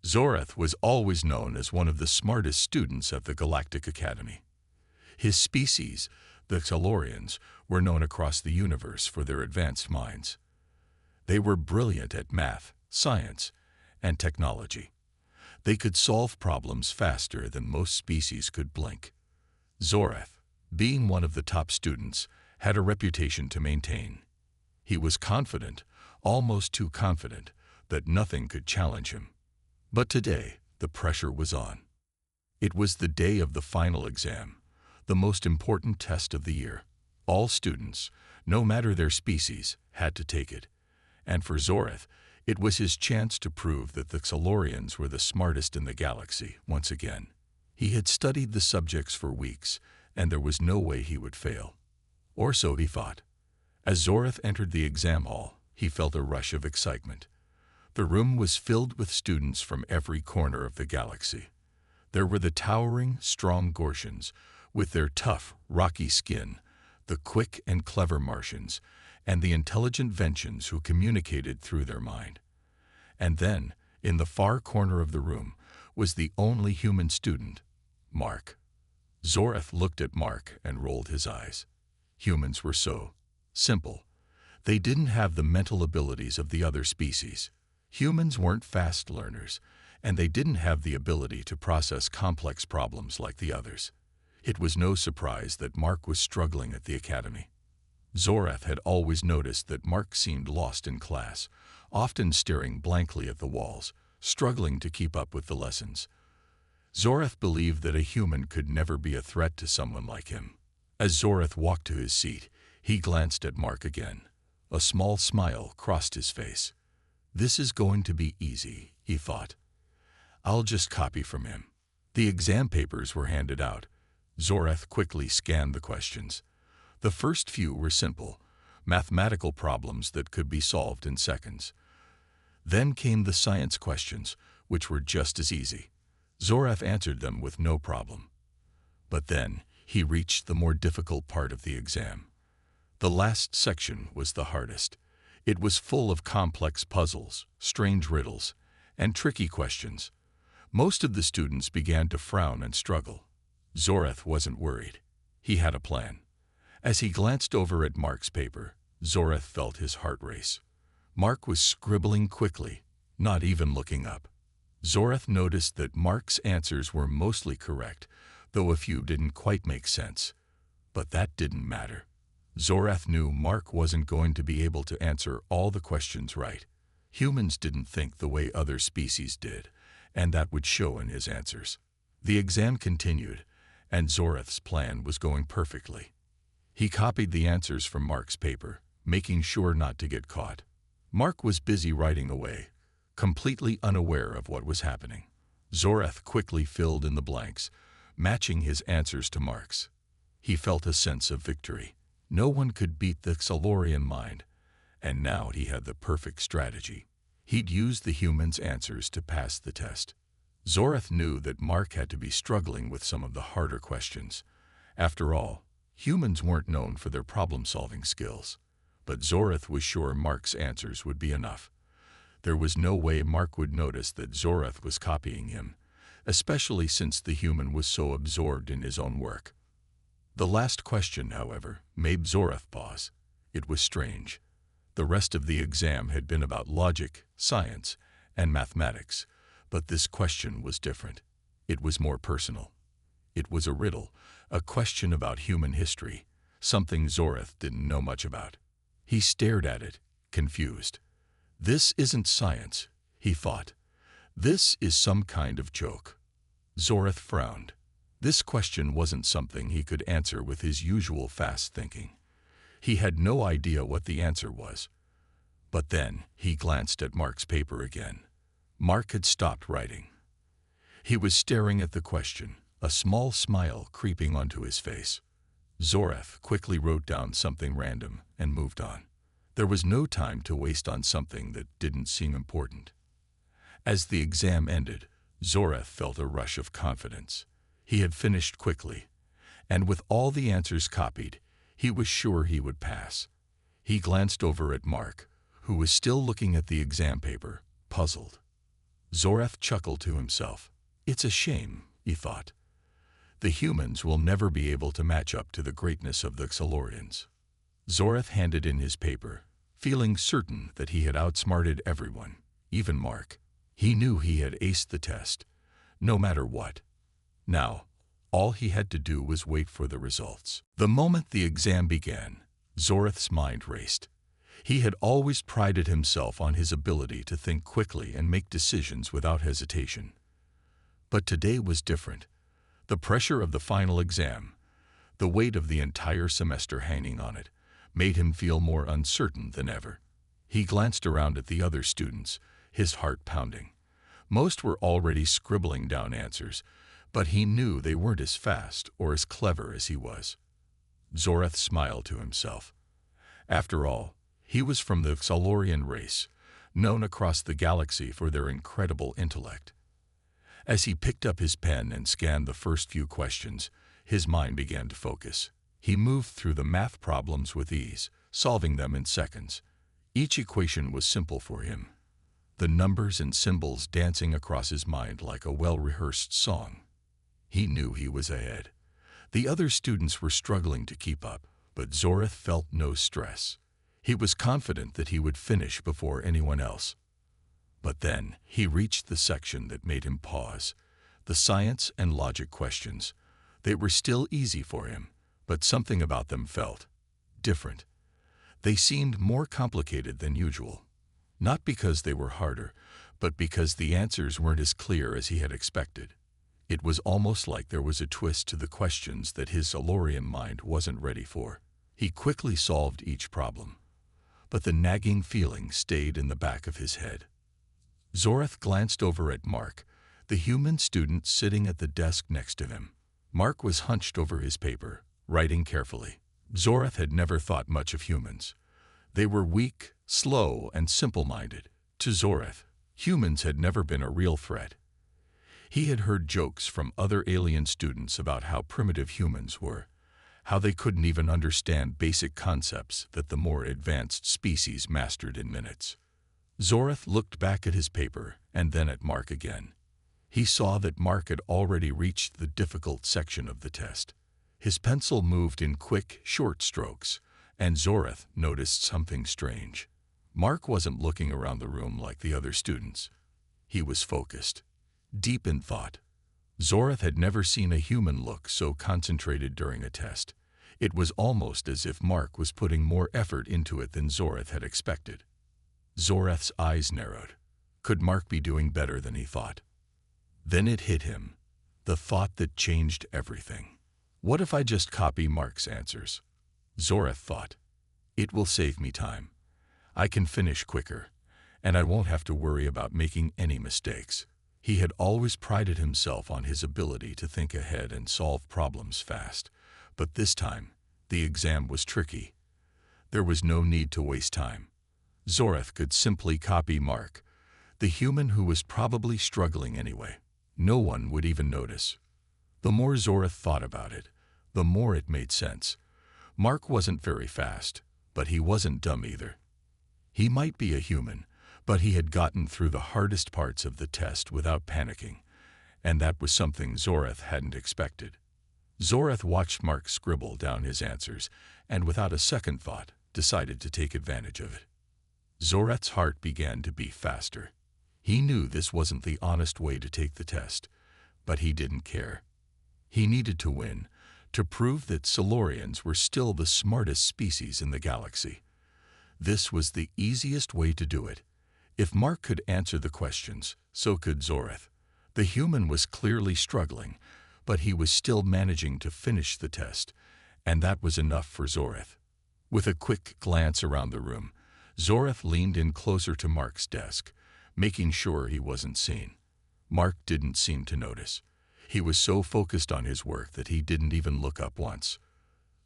Zoreth was always known as one of the smartest students at the Galactic Academy. His species, the Xalorians, were known across the universe for their advanced minds. They were brilliant at math, science, and technology. They could solve problems faster than most species could blink. Zoreth, being one of the top students, had a reputation to maintain. He was confident, almost too confident, that nothing could challenge him. But today, the pressure was on. It was the day of the final exam, the most important test of the year. All students, no matter their species, had to take it. And for Zoreth, it was his chance to prove that the Xalorians were the smartest in the galaxy once again. He had studied the subjects for weeks, and there was no way he would fail. Or so he thought. As Zoreth entered the exam hall, he felt a rush of excitement. The room was filled with students from every corner of the galaxy. There were the towering, strong Gortians, with their tough, rocky skin, the quick and clever Martians, and the intelligent Ventians who communicated through their mind. And then, in the far corner of the room, was the only human student, Mark. Zoreth looked at Mark and rolled his eyes. Humans were so simple. They didn't have the mental abilities of the other species. Humans weren't fast learners, and they didn't have the ability to process complex problems like the others. It was no surprise that Mark was struggling at the academy. Zoreth had always noticed that Mark seemed lost in class, often staring blankly at the walls, struggling to keep up with the lessons. Zoreth believed that a human could never be a threat to someone like him. As Zoreth walked to his seat, he glanced at Mark again. A small smile crossed his face. This is going to be easy, he thought. I'll just copy from him. The exam papers were handed out. Zoreth quickly scanned the questions. The first few were simple, mathematical problems that could be solved in seconds. Then came the science questions, which were just as easy. Zoreth answered them with no problem. But then he reached the more difficult part of the exam. The last section was the hardest. It was full of complex puzzles, strange riddles, and tricky questions. Most of the students began to frown and struggle. Zoreth wasn't worried. He had a plan. As he glanced over at Mark's paper, Zoreth felt his heart race. Mark was scribbling quickly, not even looking up. Zoreth noticed that Mark's answers were mostly correct, though a few didn't quite make sense. But that didn't matter. Zoreth knew Mark wasn't going to be able to answer all the questions right. Humans didn't think the way other species did, and that would show in his answers. The exam continued, and Zoreth's plan was going perfectly. He copied the answers from Mark's paper, making sure not to get caught. Mark was busy writing away, completely unaware of what was happening. Zoreth quickly filled in the blanks, matching his answers to Mark's. He felt a sense of victory. No one could beat the Xalorian mind, and now he had the perfect strategy. He'd use the humans' answers to pass the test. Zoreth knew that Mark had to be struggling with some of the harder questions. After all, humans weren't known for their problem-solving skills. But Zoreth was sure Mark's answers would be enough. There was no way Mark would notice that Zoreth was copying him, especially since the human was so absorbed in his own work. The last question, however, made Zoreth pause. It was strange. The rest of the exam had been about logic, science, and mathematics, but this question was different. It was more personal. It was a riddle, a question about human history, something Zoreth didn't know much about. He stared at it, confused. This isn't science, he thought. This is some kind of joke. Zoreth frowned. This question wasn't something he could answer with his usual fast thinking. He had no idea what the answer was. But then he glanced at Mark's paper again. Mark had stopped writing. He was staring at the question, a small smile creeping onto his face. Zoreth quickly wrote down something random and moved on. There was no time to waste on something that didn't seem important. As the exam ended, Zoreth felt a rush of confidence. He had finished quickly, and with all the answers copied, he was sure he would pass. He glanced over at Mark, who was still looking at the exam paper, puzzled. Zorath chuckled to himself. It's a shame, he thought. The humans will never be able to match up to the greatness of the Xalorians. Zorath handed in his paper, feeling certain that he had outsmarted everyone, even Mark. He knew he had aced the test, no matter what. Now, all he had to do was wait for the results. The moment the exam began, Zorath's mind raced. He had always prided himself on his ability to think quickly and make decisions without hesitation. But today was different. The pressure of the final exam, the weight of the entire semester hanging on it, made him feel more uncertain than ever. He glanced around at the other students, his heart pounding. Most were already scribbling down answers, but he knew they weren't as fast or as clever as he was. Zorath smiled to himself. After all, he was from the Xalorian race, known across the galaxy for their incredible intellect. As he picked up his pen and scanned the first few questions, his mind began to focus. He moved through the math problems with ease, solving them in seconds. Each equation was simple for him, the numbers and symbols dancing across his mind like a well-rehearsed song. He knew he was ahead. The other students were struggling to keep up, but Zorath felt no stress. He was confident that he would finish before anyone else. But then he reached the section that made him pause. The science and logic questions. They were still easy for him, but something about them felt different. They seemed more complicated than usual. Not because they were harder, but because the answers weren't as clear as he had expected. It was almost like there was a twist to the questions that his Xalorian mind wasn't ready for. He quickly solved each problem, but the nagging feeling stayed in the back of his head. Zorath glanced over at Mark, the human student sitting at the desk next to him. Mark was hunched over his paper, writing carefully. Zorath had never thought much of humans. They were weak, slow, and simple-minded. To Zorath, humans had never been a real threat. He had heard jokes from other alien students about how primitive humans were, how they couldn't even understand basic concepts that the more advanced species mastered in minutes. Zorath looked back at his paper and then at Mark again. He saw that Mark had already reached the difficult section of the test. His pencil moved in quick, short strokes, and Zorath noticed something strange. Mark wasn't looking around the room like the other students. He was focused, deep in thought. Zorath had never seen a human look so concentrated during a test. It was almost as if Mark was putting more effort into it than Zorath had expected. Zorath's eyes narrowed. Could Mark be doing better than he thought? Then it hit him, the thought that changed everything. What if I just copy Mark's answers? Zorath thought. It will save me time. I can finish quicker, and I won't have to worry about making any mistakes. He had always prided himself on his ability to think ahead and solve problems fast, but this time, the exam was tricky. There was no need to waste time. Zorath could simply copy Mark, the human who was probably struggling anyway. No one would even notice. The more Zorath thought about it, the more it made sense. Mark wasn't very fast, but he wasn't dumb either. He might be a human, but he had gotten through the hardest parts of the test without panicking, and that was something Zorath hadn't expected. Zorath watched Mark scribble down his answers, and without a second thought, decided to take advantage of it. Zorath's heart began to beat faster. He knew this wasn't the honest way to take the test, but he didn't care. He needed to win, to prove that Xalorians were still the smartest species in the galaxy. This was the easiest way to do it. If Mark could answer the questions, so could Zorath. The human was clearly struggling, but he was still managing to finish the test, and that was enough for Zorath. With a quick glance around the room, Zorath leaned in closer to Mark's desk, making sure he wasn't seen. Mark didn't seem to notice. He was so focused on his work that he didn't even look up once.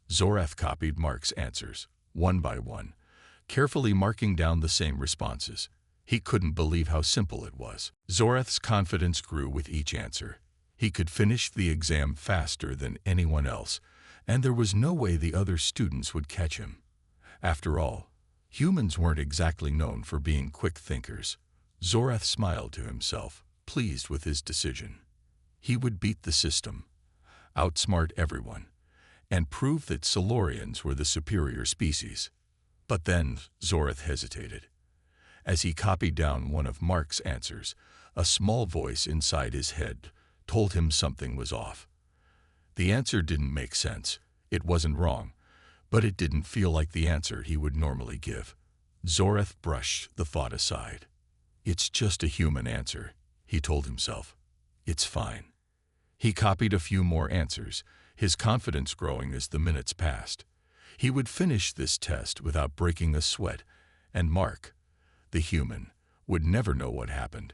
Zorath copied Mark's answers, one by one, carefully marking down the same responses. He couldn't believe how simple it was. Zorath's confidence grew with each answer. He could finish the exam faster than anyone else, and there was no way the other students would catch him. After all, humans weren't exactly known for being quick thinkers. Zorath smiled to himself, pleased with his decision. He would beat the system, outsmart everyone, and prove that Silurians were the superior species. But then Zorath hesitated. As he copied down one of Mark's answers, a small voice inside his head told him something was off. The answer didn't make sense. It wasn't wrong, but it didn't feel like the answer he would normally give. Zorath brushed the thought aside. It's just a human answer, he told himself. It's fine. He copied a few more answers, his confidence growing as the minutes passed. He would finish this test without breaking a sweat, and Mark, the human, would never know what happened.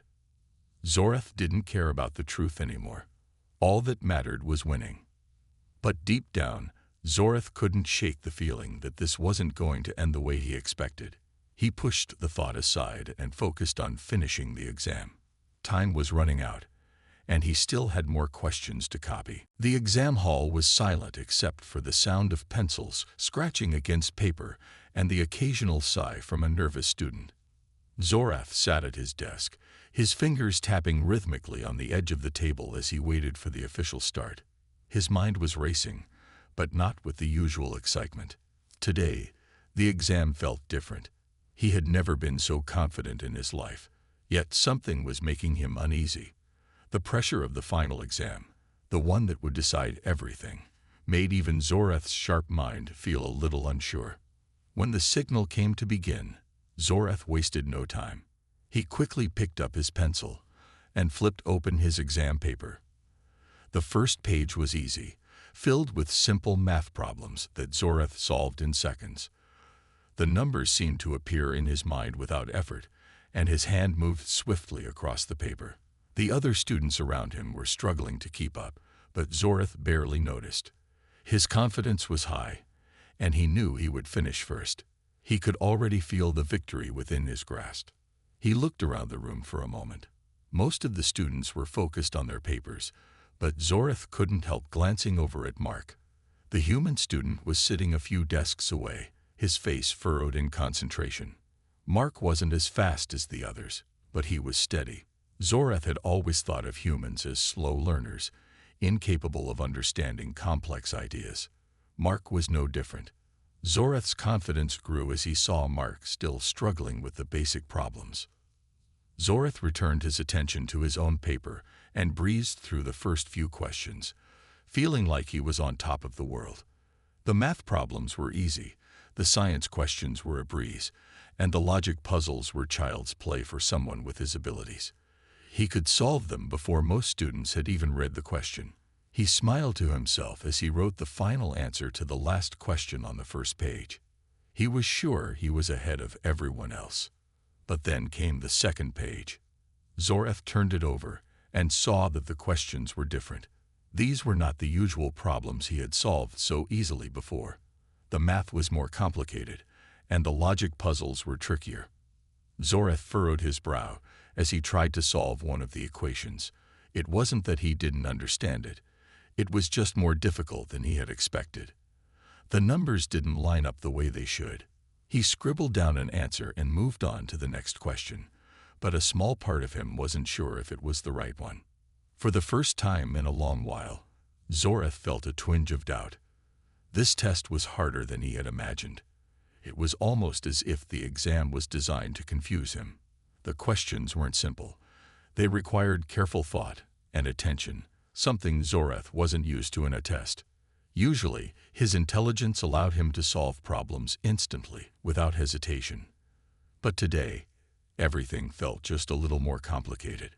Zorath didn't care about the truth anymore. All that mattered was winning. But deep down, Zorath couldn't shake the feeling that this wasn't going to end the way he expected. He pushed the thought aside and focused on finishing the exam. Time was running out, and he still had more questions to copy. The exam hall was silent except for the sound of pencils scratching against paper and the occasional sigh from a nervous student. Zorath sat at his desk, his fingers tapping rhythmically on the edge of the table as he waited for the official start. His mind was racing, but not with the usual excitement. Today, the exam felt different. He had never been so confident in his life, yet something was making him uneasy. The pressure of the final exam, the one that would decide everything, made even Zorath's sharp mind feel a little unsure. When the signal came to begin, Zorath wasted no time. He quickly picked up his pencil and flipped open his exam paper. The first page was easy, filled with simple math problems that Zorath solved in seconds. The numbers seemed to appear in his mind without effort, and his hand moved swiftly across the paper. The other students around him were struggling to keep up, but Zorath barely noticed. His confidence was high, and he knew he would finish first. He could already feel the victory within his grasp. He looked around the room for a moment. Most of the students were focused on their papers, but Zorath couldn't help glancing over at Mark. The human student was sitting a few desks away, his face furrowed in concentration. Mark wasn't as fast as the others, but he was steady. Zorath had always thought of humans as slow learners, incapable of understanding complex ideas. Mark was no different. Zorath's confidence grew as he saw Mark still struggling with the basic problems. Zorath returned his attention to his own paper and breezed through the first few questions, feeling like he was on top of the world. The math problems were easy, the science questions were a breeze, and the logic puzzles were child's play for someone with his abilities. He could solve them before most students had even read the question. He smiled to himself as he wrote the final answer to the last question on the first page. He was sure he was ahead of everyone else. But then came the second page. Zorath turned it over and saw that the questions were different. These were not the usual problems he had solved so easily before. The math was more complicated, and the logic puzzles were trickier. Zorath furrowed his brow as he tried to solve one of the equations. It wasn't that he didn't understand it. It was just more difficult than he had expected. The numbers didn't line up the way they should. He scribbled down an answer and moved on to the next question, but a small part of him wasn't sure if it was the right one. For the first time in a long while, Zorath felt a twinge of doubt. This test was harder than he had imagined. It was almost as if the exam was designed to confuse him. The questions weren't simple. They required careful thought and attention, something Zorath wasn't used to in a test. Usually, his intelligence allowed him to solve problems instantly, without hesitation. But today, everything felt just a little more complicated.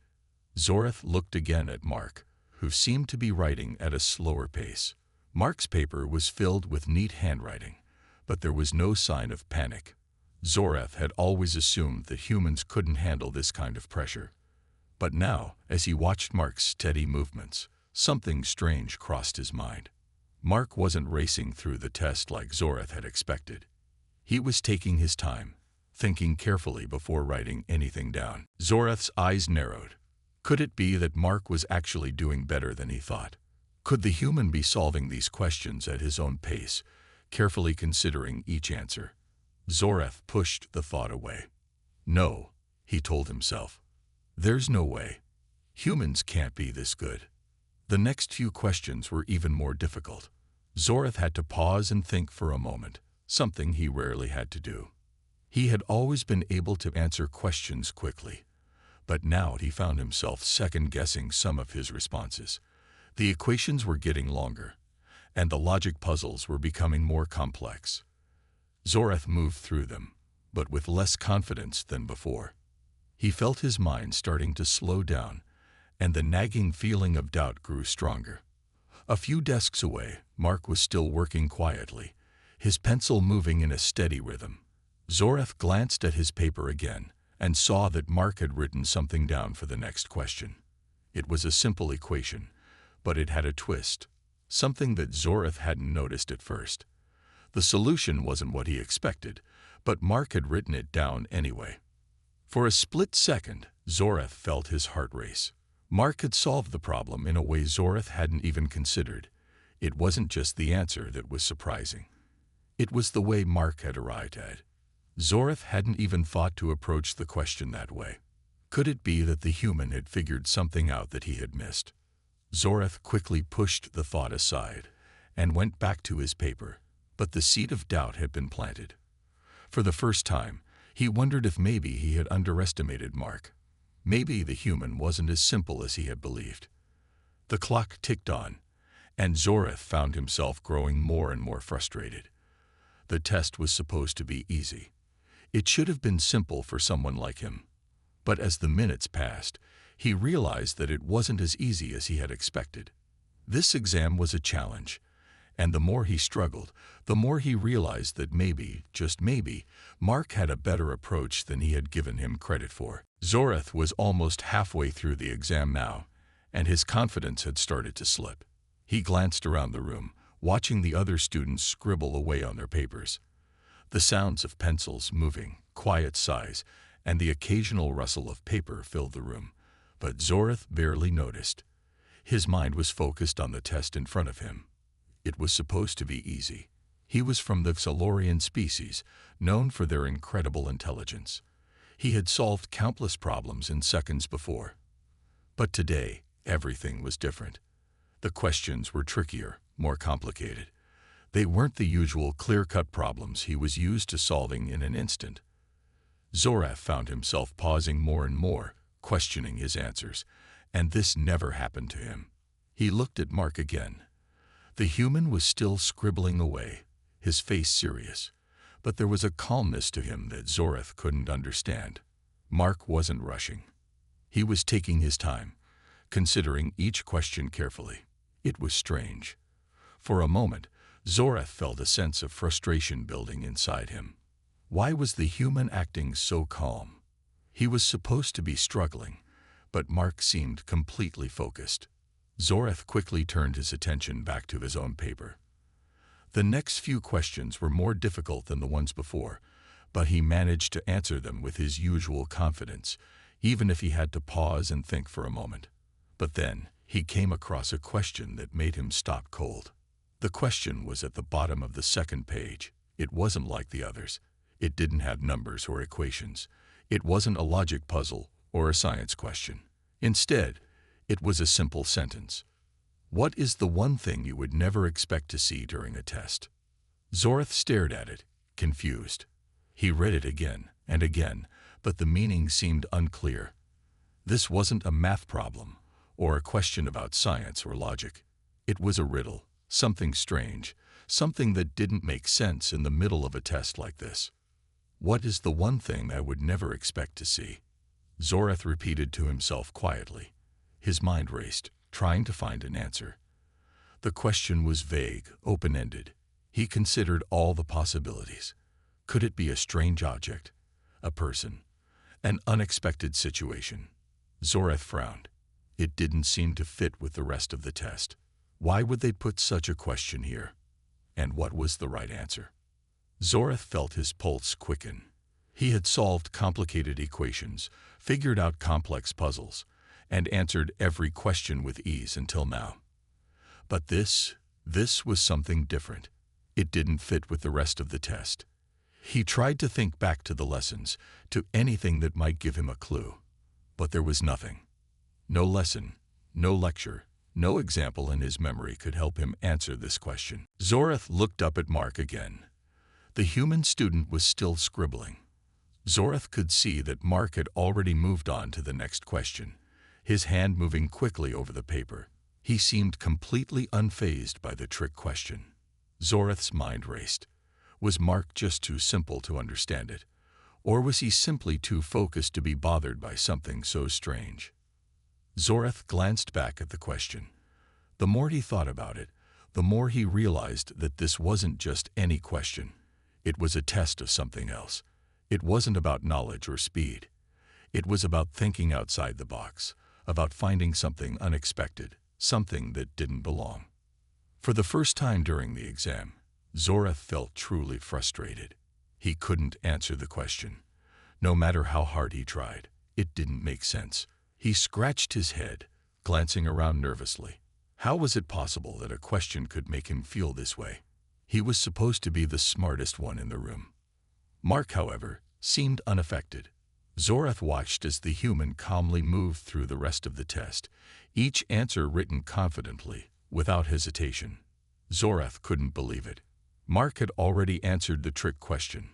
Zorath looked again at Mark, who seemed to be writing at a slower pace. Mark's paper was filled with neat handwriting, but there was no sign of panic. Zorath had always assumed that humans couldn't handle this kind of pressure. But now, as he watched Mark's steady movements, something strange crossed his mind. Mark wasn't racing through the test like Zorath had expected. He was taking his time, thinking carefully before writing anything down. Zorath's eyes narrowed. Could it be that Mark was actually doing better than he thought? Could the human be solving these questions at his own pace, carefully considering each answer? Zorath pushed the thought away. No, he told himself. There's no way. Humans can't be this good. The next few questions were even more difficult. Zorath had to pause and think for a moment, something he rarely had to do. He had always been able to answer questions quickly, but now he found himself second-guessing some of his responses. The equations were getting longer, and the logic puzzles were becoming more complex. Zorath moved through them, but with less confidence than before. He felt his mind starting to slow down, and the nagging feeling of doubt grew stronger. A few desks away, Mark was still working quietly, his pencil moving in a steady rhythm. Zorath glanced at his paper again and saw that Mark had written something down for the next question. It was a simple equation, but it had a twist, something that Zorath hadn't noticed at first. The solution wasn't what he expected, but Mark had written it down anyway. For a split second, Zorath felt his heart race. Mark had solved the problem in a way Zorath hadn't even considered. It wasn't just the answer that was surprising. It was the way Mark had arrived at. Zorath hadn't even thought to approach the question that way. Could it be that the human had figured something out that he had missed? Zorath quickly pushed the thought aside and went back to his paper, but the seed of doubt had been planted. For the first time, he wondered if maybe he had underestimated Mark. Maybe the human wasn't as simple as he had believed. The clock ticked on, and Zorath found himself growing more and more frustrated. The test was supposed to be easy. It should have been simple for someone like him. But as the minutes passed, he realized that it wasn't as easy as he had expected. This exam was a challenge, and the more he struggled, the more he realized that maybe, just maybe, Mark had a better approach than he had given him credit for. Zorath was almost halfway through the exam now, and his confidence had started to slip. He glanced around the room, watching the other students scribble away on their papers. The sounds of pencils moving, quiet sighs, and the occasional rustle of paper filled the room, but Zorath barely noticed. His mind was focused on the test in front of him. It was supposed to be easy. He was from the Xalorian species, known for their incredible intelligence. He had solved countless problems in seconds before. But today, everything was different. The questions were trickier, more complicated. They weren't the usual clear-cut problems he was used to solving in an instant. Zorath found himself pausing more and more, questioning his answers, and this never happened to him. He looked at Mark again. The human was still scribbling away, his face serious, but there was a calmness to him that Zorath couldn't understand. Mark wasn't rushing. He was taking his time, considering each question carefully. It was strange. For a moment, Zorath felt a sense of frustration building inside him. Why was the human acting so calm? He was supposed to be struggling, but Mark seemed completely focused. Zorath quickly turned his attention back to his own paper. The next few questions were more difficult than the ones before, but he managed to answer them with his usual confidence, even if he had to pause and think for a moment. But then, he came across a question that made him stop cold. The question was at the bottom of the second page. It wasn't like the others. It didn't have numbers or equations. It wasn't a logic puzzle or a science question. Instead, it was a simple sentence. What is the one thing you would never expect to see during a test? Zorath stared at it, confused. He read it again and again, but the meaning seemed unclear. This wasn't a math problem or a question about science or logic. It was a riddle, something strange, something that didn't make sense in the middle of a test like this. What is the one thing I would never expect to see? Zorath repeated to himself quietly. His mind raced, trying to find an answer. The question was vague, open-ended. He considered all the possibilities. Could it be a strange object, a person, an unexpected situation? Zorath frowned. It didn't seem to fit with the rest of the test. Why would they put such a question here? And what was the right answer? Zorath felt his pulse quicken. He had solved complicated equations, figured out complex puzzles, and answered every question with ease until now. But this was something different. It didn't fit with the rest of the test. He tried to think back to the lessons, to anything that might give him a clue. But there was nothing. No lesson, no lecture, no example in his memory could help him answer this question. Zorath looked up at Mark again. The human student was still scribbling. Zorath could see that Mark had already moved on to the next question, his hand moving quickly over the paper. He seemed completely unfazed by the trick question. Zorath's mind raced. Was Mark just too simple to understand it? Or was he simply too focused to be bothered by something so strange? Zorath glanced back at the question. The more he thought about it, the more he realized that this wasn't just any question. It was a test of something else. It wasn't about knowledge or speed. It was about thinking outside the box, about finding something unexpected, something that didn't belong. For the first time during the exam, Zorath felt truly frustrated. He couldn't answer the question. No matter how hard he tried, it didn't make sense. He scratched his head, glancing around nervously. How was it possible that a question could make him feel this way? He was supposed to be the smartest one in the room. Mark, however, seemed unaffected. Zorath watched as the human calmly moved through the rest of the test, each answer written confidently, without hesitation. Zorath couldn't believe it. Mark had already answered the trick question.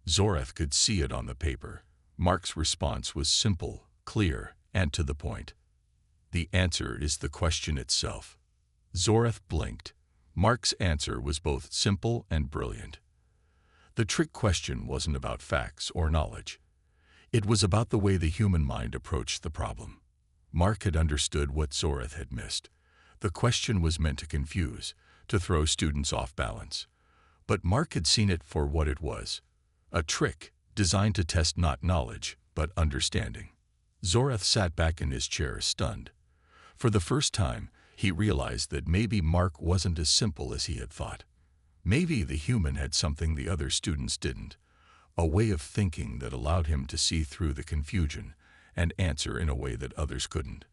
Zorath could see it on the paper. Mark's response was simple, clear, and to the point. The answer is the question itself. Zorath blinked. Mark's answer was both simple and brilliant. The trick question wasn't about facts or knowledge. It was about the way the human mind approached the problem. Mark had understood what Zorath had missed. The question was meant to confuse, to throw students off balance. But Mark had seen it for what it was, a trick designed to test not knowledge, but understanding. Zorath sat back in his chair, stunned. For the first time, he realized that maybe Mark wasn't as simple as he had thought. Maybe the human had something the other students didn't, a way of thinking that allowed him to see through the confusion and answer in a way that others couldn't.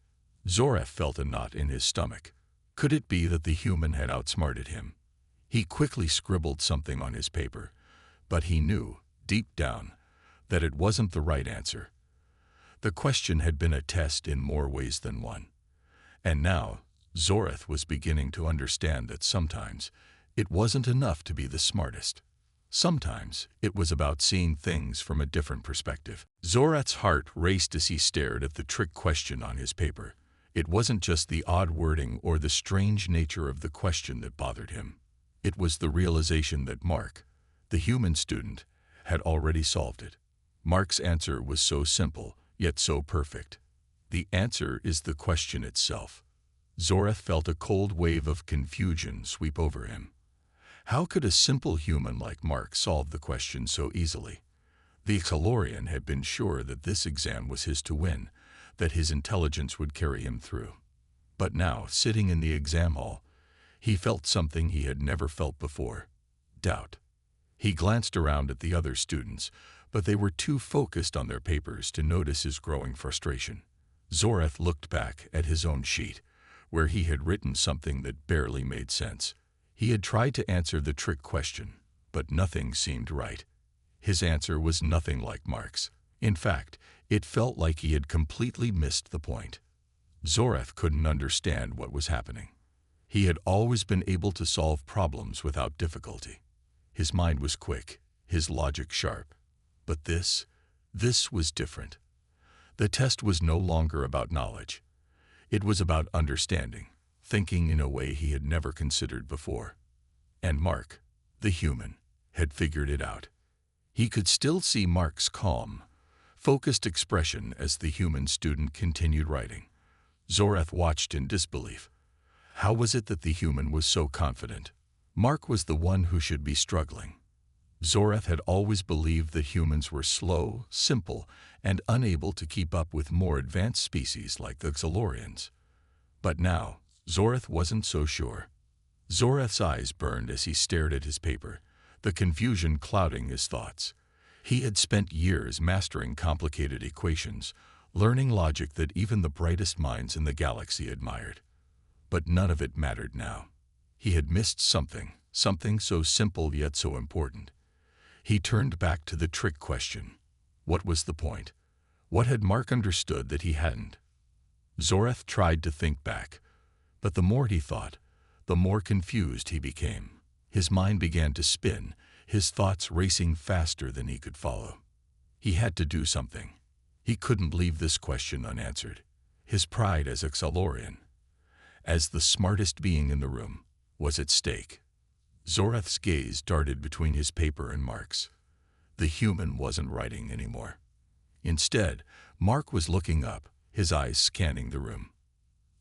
Zorath felt a knot in his stomach. Could it be that the human had outsmarted him? He quickly scribbled something on his paper, but he knew, deep down, that it wasn't the right answer. The question had been a test in more ways than one. And now, Zorath was beginning to understand that sometimes it wasn't enough to be the smartest. Sometimes it was about seeing things from a different perspective. Zorath's heart raced as he stared at the trick question on his paper. It wasn't just the odd wording or the strange nature of the question that bothered him. It was the realization that Mark, the human student, had already solved it. Mark's answer was so simple, yet so perfect. The answer is the question itself. Zorath felt a cold wave of confusion sweep over him. How could a simple human like Mark solve the question so easily? The Calorian had been sure that this exam was his to win, that his intelligence would carry him through. But now, sitting in the exam hall, he felt something he had never felt before: doubt. He glanced around at the other students, but they were too focused on their papers to notice his growing frustration. Zorath looked back at his own sheet, where he had written something that barely made sense. He had tried to answer the trick question, but nothing seemed right. His answer was nothing like Mark's. In fact, it felt like he had completely missed the point. Zorath couldn't understand what was happening. He had always been able to solve problems without difficulty. His mind was quick, his logic sharp. But this was different. The test was no longer about knowledge. It was about understanding, thinking in a way he had never considered before. And Mark, the human, had figured it out. He could still see Mark's calm, focused expression as the human student continued writing. Zorath watched in disbelief. How was it that the human was so confident? Mark was the one who should be struggling. Zorath had always believed that humans were slow, simple, and unable to keep up with more advanced species like the Xalorians. But now, Zorath wasn't so sure. Zorath's eyes burned as he stared at his paper, the confusion clouding his thoughts. He had spent years mastering complicated equations, learning logic that even the brightest minds in the galaxy admired. But none of it mattered now. He had missed something so simple yet so important. He turned back to the trick question. What was the point? What had Mark understood that he hadn't? Zorath tried to think back, but the more he thought, the more confused he became. His mind began to spin, his thoughts racing faster than he could follow. He had to do something. He couldn't leave this question unanswered. His pride as a Xalorian, as the smartest being in the room, was at stake. Zorath's gaze darted between his paper and Mark's. The human wasn't writing anymore. Instead, Mark was looking up, his eyes scanning the room.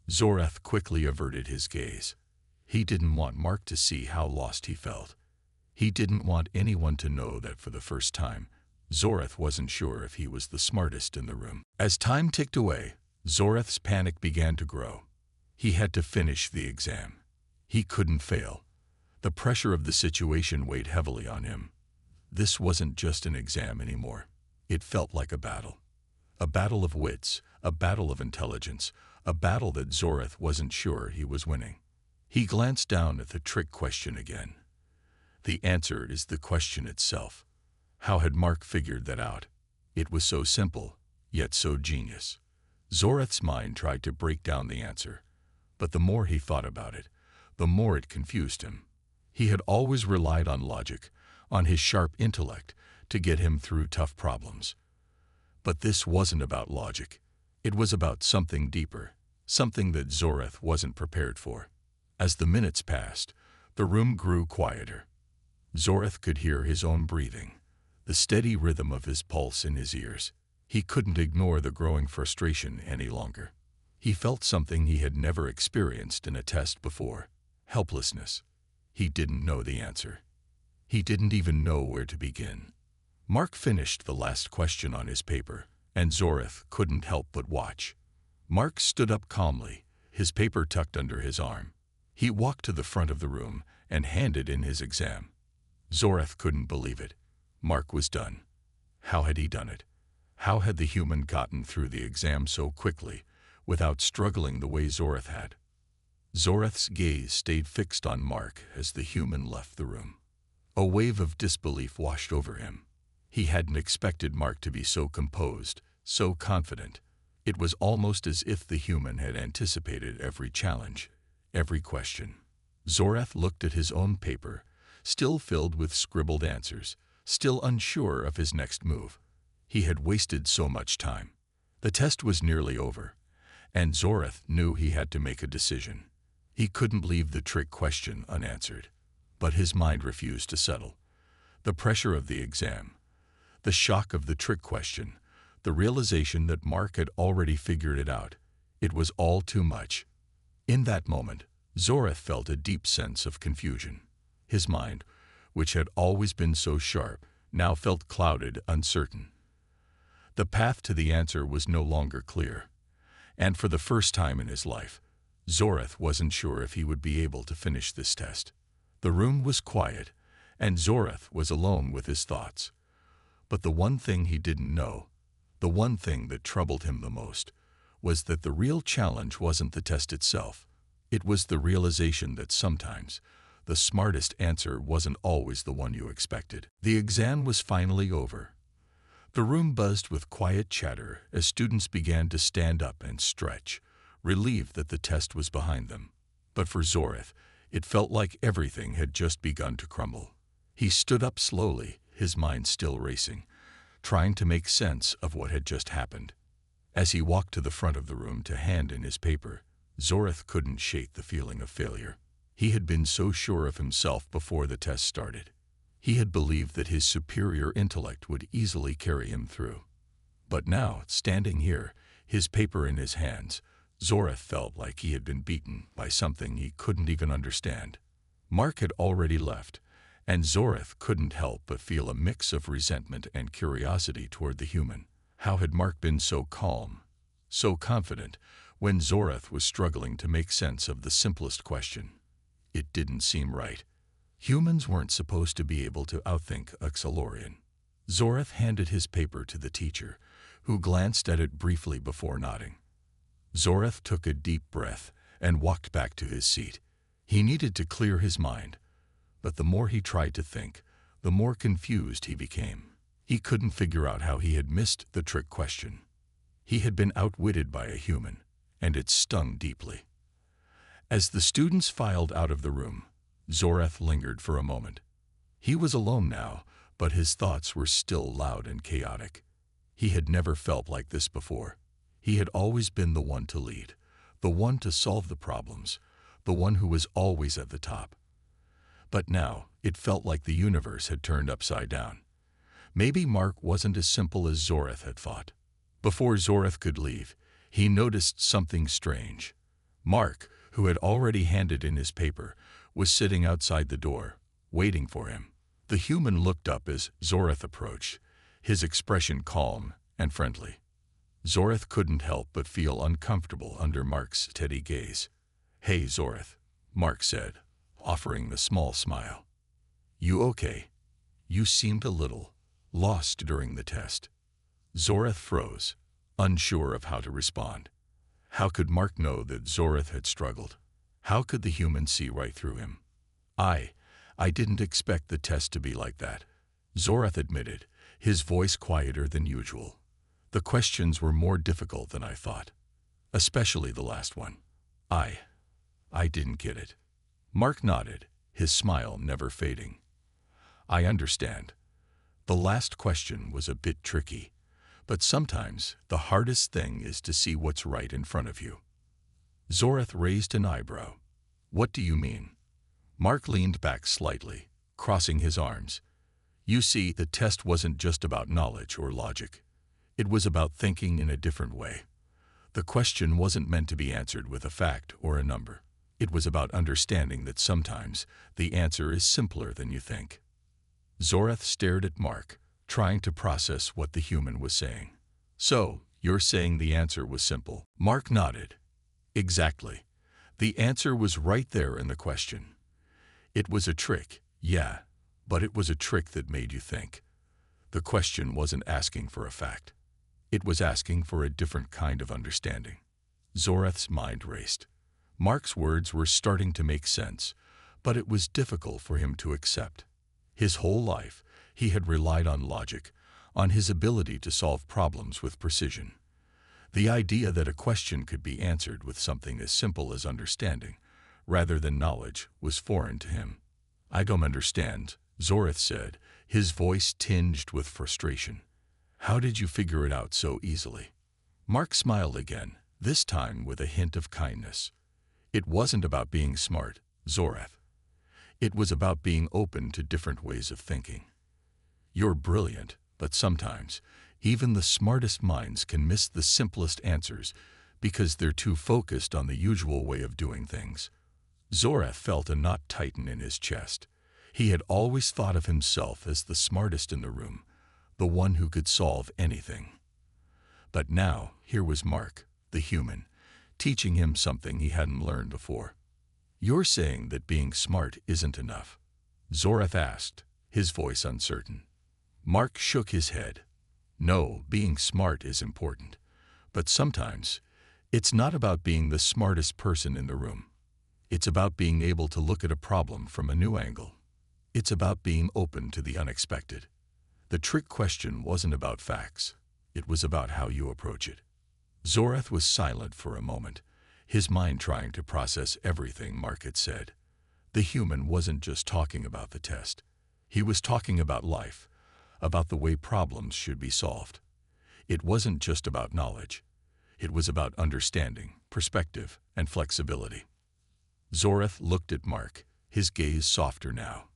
Zorath quickly averted his gaze. He didn't want Mark to see how lost he felt. He didn't want anyone to know that for the first time, Zorath wasn't sure if he was the smartest in the room. As time ticked away, Zorath's panic began to grow. He had to finish the exam. He couldn't fail. The pressure of the situation weighed heavily on him. This wasn't just an exam anymore. It felt like a battle. A battle of wits, a battle of intelligence, a battle that Zorath wasn't sure he was winning. He glanced down at the trick question again. The answer is the question itself. How had Mark figured that out? It was so simple, yet so genius. Zorath's mind tried to break down the answer, but the more he thought about it, the more it confused him. He had always relied on logic, on his sharp intellect, to get him through tough problems. But this wasn't about logic. It was about something deeper, something that Zorath wasn't prepared for. As the minutes passed, the room grew quieter. Zorath could hear his own breathing, the steady rhythm of his pulse in his ears. He couldn't ignore the growing frustration any longer. He felt something he had never experienced in a test before: helplessness. He didn't know the answer. He didn't even know where to begin. Mark finished the last question on his paper, and Zorath couldn't help but watch. Mark stood up calmly, his paper tucked under his arm. He walked to the front of the room and handed in his exam. Zorath couldn't believe it. Mark was done. How had he done it? How had the human gotten through the exam so quickly, without struggling the way Zorath had? Zorath's gaze stayed fixed on Mark as the human left the room. A wave of disbelief washed over him. He hadn't expected Mark to be so composed, so confident. It was almost as if the human had anticipated every challenge, every question. Zorath looked at his own paper, still filled with scribbled answers, still unsure of his next move. He had wasted so much time. The test was nearly over, and Zorath knew he had to make a decision. He couldn't leave the trick question unanswered. But his mind refused to settle. The pressure of the exam, the shock of the trick question, the realization that Mark had already figured it out, it was all too much. In that moment, Zorath felt a deep sense of confusion. His mind, which had always been so sharp, now felt clouded, uncertain. The path to the answer was no longer clear, and for the first time in his life, Zorath wasn't sure if he would be able to finish this test. The room was quiet, and Zorath was alone with his thoughts. But the one thing he didn't know, the one thing that troubled him the most, was that the real challenge wasn't the test itself. It was the realization that sometimes the smartest answer wasn't always the one you expected. The exam was finally over. The room buzzed with quiet chatter as students began to stand up and stretch, relieved that the test was behind them. But for Zorath, it felt like everything had just begun to crumble. He stood up slowly, his mind still racing, trying to make sense of what had just happened. As he walked to the front of the room to hand in his paper, Zorath couldn't shake the feeling of failure. He had been so sure of himself before the test started. He had believed that his superior intellect would easily carry him through. But now, standing here, his paper in his hands, Zorath felt like he had been beaten by something he couldn't even understand. Mark had already left, and Zorath couldn't help but feel a mix of resentment and curiosity toward the human. How had Mark been so calm, so confident, when Zorath was struggling to make sense of the simplest question? It didn't seem right. Humans weren't supposed to be able to outthink a Xalorian. Zorath handed his paper to the teacher, who glanced at it briefly before nodding. Zorath took a deep breath and walked back to his seat. He needed to clear his mind, but the more he tried to think, the more confused he became. He couldn't figure out how he had missed the trick question. He had been outwitted by a human, and it stung deeply. As the students filed out of the room, Zorath lingered for a moment. He was alone now, but his thoughts were still loud and chaotic. He had never felt like this before. He had always been the one to lead, the one to solve the problems, the one who was always at the top. But now, it felt like the universe had turned upside down. Maybe Mark wasn't as simple as Zorath had thought. Before Zorath could leave, he noticed something strange. Mark, who had already handed in his paper, was sitting outside the door, waiting for him. The human looked up as Zorath approached, his expression calm and friendly. Zorath couldn't help but feel uncomfortable under Mark's steady gaze. "Hey, Zorath," Mark said, offering a small smile. "You okay? You seemed a little lost during the test." Zorath froze, unsure of how to respond. How could Mark know that Zorath had struggled? How could the human see right through him? I didn't expect the test to be like that," Zorath admitted, his voice quieter than usual. "The questions were more difficult than I thought, especially the last one. I didn't get it." Mark nodded, his smile never fading. "I understand. The last question was a bit tricky, but sometimes the hardest thing is to see what's right in front of you." Zorath raised an eyebrow. "What do you mean?" Mark leaned back slightly, crossing his arms. "You see, the test wasn't just about knowledge or logic. It was about thinking in a different way. The question wasn't meant to be answered with a fact or a number. It was about understanding that sometimes the answer is simpler than you think." Zorath stared at Mark, trying to process what the human was saying. "So, you're saying the answer was simple?" Mark nodded. "Exactly. The answer was right there in the question. It was a trick, yeah, but it was a trick that made you think. The question wasn't asking for a fact. It was asking for a different kind of understanding." Zorath's mind raced. Mark's words were starting to make sense, but it was difficult for him to accept. His whole life, he had relied on logic, on his ability to solve problems with precision. The idea that a question could be answered with something as simple as understanding, rather than knowledge, was foreign to him. "I don't understand," Zorath said, his voice tinged with frustration. "How did you figure it out so easily?" Mark smiled again, this time with a hint of kindness. "It wasn't about being smart, Zorath. It was about being open to different ways of thinking. You're brilliant, but sometimes even the smartest minds can miss the simplest answers because they're too focused on the usual way of doing things." Zorath felt a knot tighten in his chest. He had always thought of himself as the smartest in the room, the one who could solve anything. But now, here was Mark, the human, teaching him something he hadn't learned before. "You're saying that being smart isn't enough?" Zorath asked, his voice uncertain. Mark shook his head. "No, being smart is important. But sometimes, it's not about being the smartest person in the room. It's about being able to look at a problem from a new angle. It's about being open to the unexpected. The trick question wasn't about facts. It was about how you approach it." Zorath was silent for a moment, his mind trying to process everything Mark had said. The human wasn't just talking about the test. He was talking about life, about the way problems should be solved. It wasn't just about knowledge. It was about understanding, perspective, and flexibility. Zorath looked at Mark, his gaze softer now.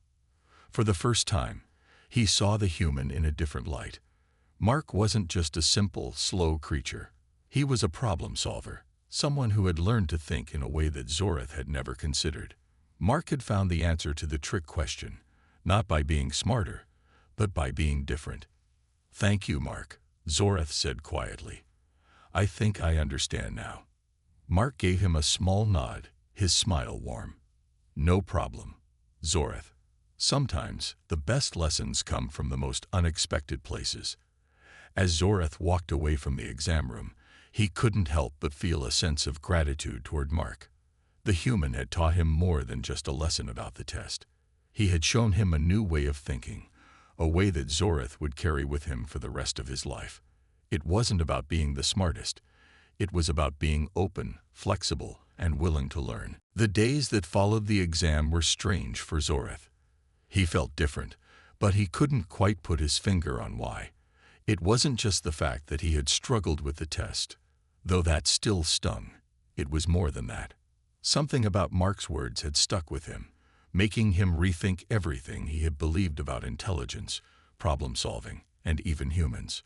For the first time, he saw the human in a different light. Mark wasn't just a simple, slow creature. He was a problem solver, someone who had learned to think in a way that Zorath had never considered. Mark had found the answer to the trick question, not by being smarter, but by being different. "Thank you, Mark," Zorath said quietly. "I think I understand now." Mark gave him a small nod, his smile warm. "No problem, Zorath. Sometimes the best lessons come from the most unexpected places." As Zorath walked away from the exam room, he couldn't help but feel a sense of gratitude toward Mark. The human had taught him more than just a lesson about the test. He had shown him a new way of thinking, a way that Zorath would carry with him for the rest of his life. It wasn't about being the smartest. It was about being open, flexible, and willing to learn. The days that followed the exam were strange for Zorath. He felt different, but he couldn't quite put his finger on why. It wasn't just the fact that he had struggled with the test, though that still stung. It was more than that. Something about Mark's words had stuck with him, making him rethink everything he had believed about intelligence, problem-solving, and even humans.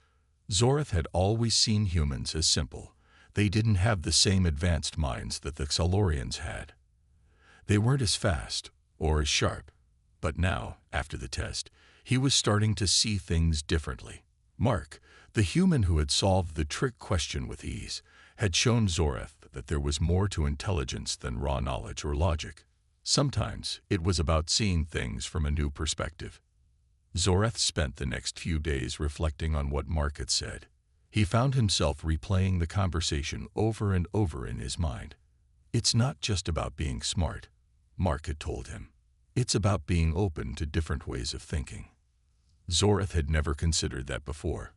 Zorath had always seen humans as simple. They didn't have the same advanced minds that the Xalorians had. They weren't as fast or as sharp. But now, after the test, he was starting to see things differently. Mark, the human who had solved the trick question with ease, had shown Zorath that there was more to intelligence than raw knowledge or logic. Sometimes it was about seeing things from a new perspective. Zorath spent the next few days reflecting on what Mark had said. He found himself replaying the conversation over and over in his mind. "It's not just about being smart," Mark had told him. "It's about being open to different ways of thinking." Zorath had never considered that before.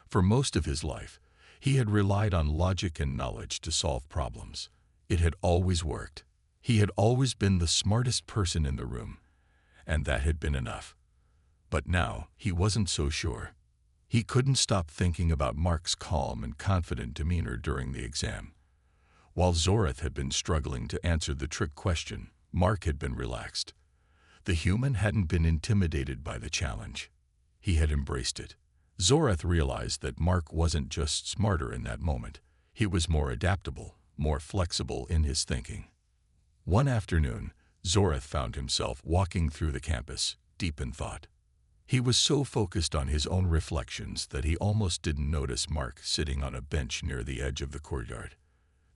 For most of his life, he had relied on logic and knowledge to solve problems. It had always worked. He had always been the smartest person in the room, and that had been enough. But now he wasn't so sure. He couldn't stop thinking about Mark's calm and confident demeanor during the exam. While Zorath had been struggling to answer the trick question, Mark had been relaxed. The human hadn't been intimidated by the challenge. He had embraced it. Zorath realized that Mark wasn't just smarter in that moment. He was more adaptable, more flexible in his thinking. One afternoon, Zorath found himself walking through the campus, deep in thought. He was so focused on his own reflections that he almost didn't notice Mark sitting on a bench near the edge of the courtyard.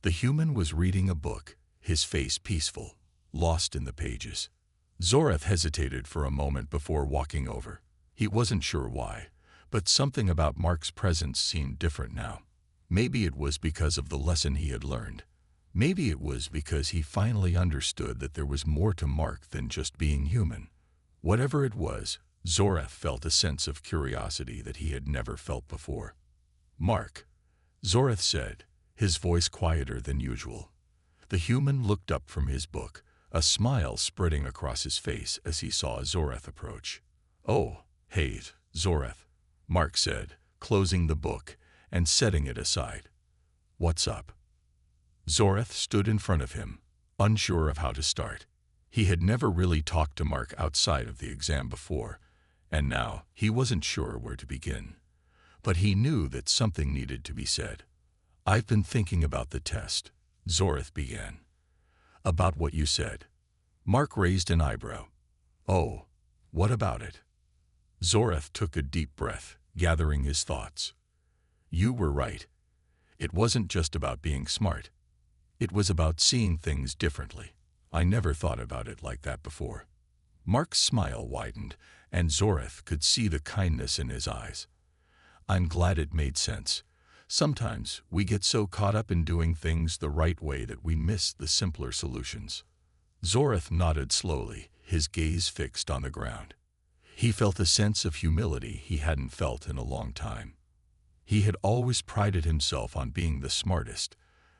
The human was reading a book, his face peaceful, lost in the pages. Zorath hesitated for a moment before walking over. He wasn't sure why, but something about Mark's presence seemed different now. Maybe it was because of the lesson he had learned. Maybe it was because he finally understood that there was more to Mark than just being human. Whatever it was, Zorath felt a sense of curiosity that he had never felt before. "Mark," Zorath said, his voice quieter than usual. The human looked up from his book, a smile spreading across his face as he saw Zorath approach. "Oh, hey, Zorath," Mark said, closing the book and setting it aside. "What's up?" Zorath stood in front of him, unsure of how to start. He had never really talked to Mark outside of the exam before, and now he wasn't sure where to begin. But he knew that something needed to be said. "I've been thinking about the test," Zorath began. "About what you said." Mark raised an eyebrow. "Oh, what about it?" Zorath took a deep breath, gathering his thoughts. "You were right. It wasn't just about being smart. It was about seeing things differently. I never thought about it like that before." Mark's smile widened, and Zorath could see the kindness in his eyes. "I'm glad it made sense. Sometimes we get so caught up in doing things the right way that we miss the simpler solutions." Zorath nodded slowly, his gaze fixed on the ground. He felt a sense of humility he hadn't felt in a long time. He had always prided himself on being the smartest,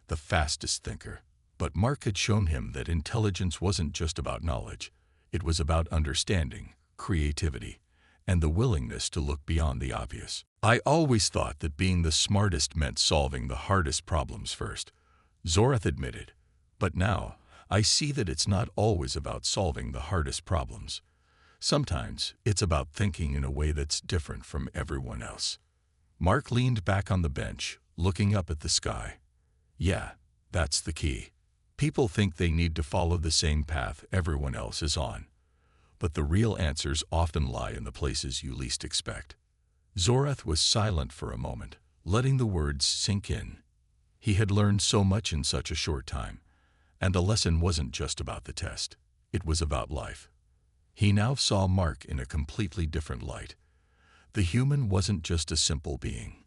the fastest thinker. But Mark had shown him that intelligence wasn't just about knowledge. It was about understanding, creativity, and the willingness to look beyond the obvious. "I always thought that being the smartest meant solving the hardest problems first," Zorath admitted. "But now, I see that it's not always about solving the hardest problems. Sometimes it's about thinking in a way that's different from everyone else." Mark leaned back on the bench, looking up at the sky. "Yeah, that's the key. People think they need to follow the same path everyone else is on. But the real answers often lie in the places you least expect." Zorath was silent for a moment, letting the words sink in. He had learned so much in such a short time, and the lesson wasn't just about the test. It was about life. He now saw Mark in a completely different light. The human wasn't just a simple being.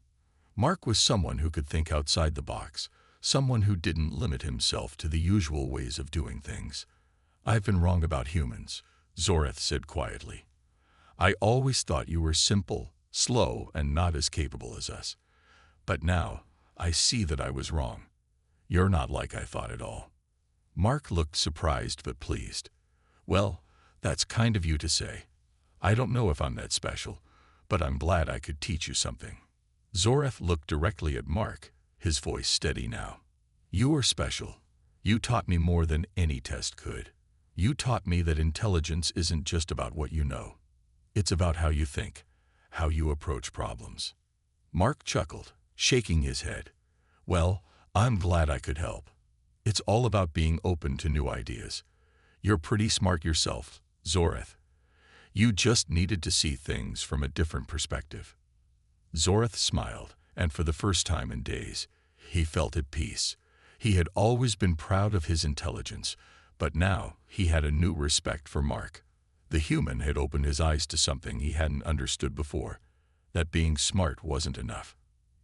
Mark was someone who could think outside the box, someone who didn't limit himself to the usual ways of doing things. "I've been wrong about humans," Zorath said quietly. I always thought you were simple, slow, and not as capable as us. But now, I see that I was wrong. You're not like I thought at all." Mark looked surprised but pleased. "Well, that's kind of you to say. I don't know if I'm that special, but I'm glad I could teach you something." Zorath looked directly at Mark, his voice steady now. "You are special. You taught me more than any test could. You taught me that intelligence isn't just about what you know. It's about how you think, how you approach problems." Mark chuckled, shaking his head. "Well, I'm glad I could help. It's all about being open to new ideas. You're pretty smart yourself, Zorath. You just needed to see things from a different perspective." Zorath smiled, and for the first time in days, he felt at peace. He had always been proud of his intelligence, but now he had a new respect for Mark. The human had opened his eyes to something he hadn't understood before, that being smart wasn't enough.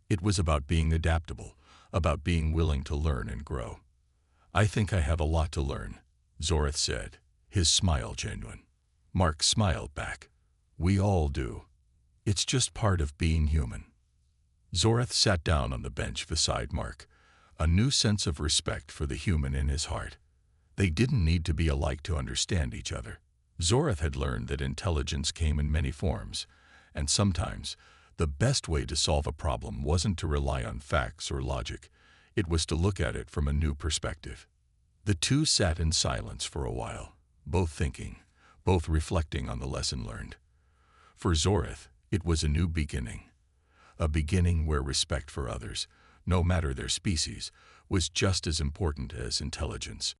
It was about being adaptable, about being willing to learn and grow. "I think I have a lot to learn," Zorath said, his smile genuine. Mark smiled back. "We all do. It's just part of being human." Zorath sat down on the bench beside Mark, a new sense of respect for the human in his heart. They didn't need to be alike to understand each other. Zorath had learned that intelligence came in many forms, and sometimes the best way to solve a problem wasn't to rely on facts or logic. It was to look at it from a new perspective. The two sat in silence for a while, both thinking, both reflecting on the lesson learned. For Zorath, it was a new beginning. A beginning where respect for others, no matter their species, was just as important as intelligence.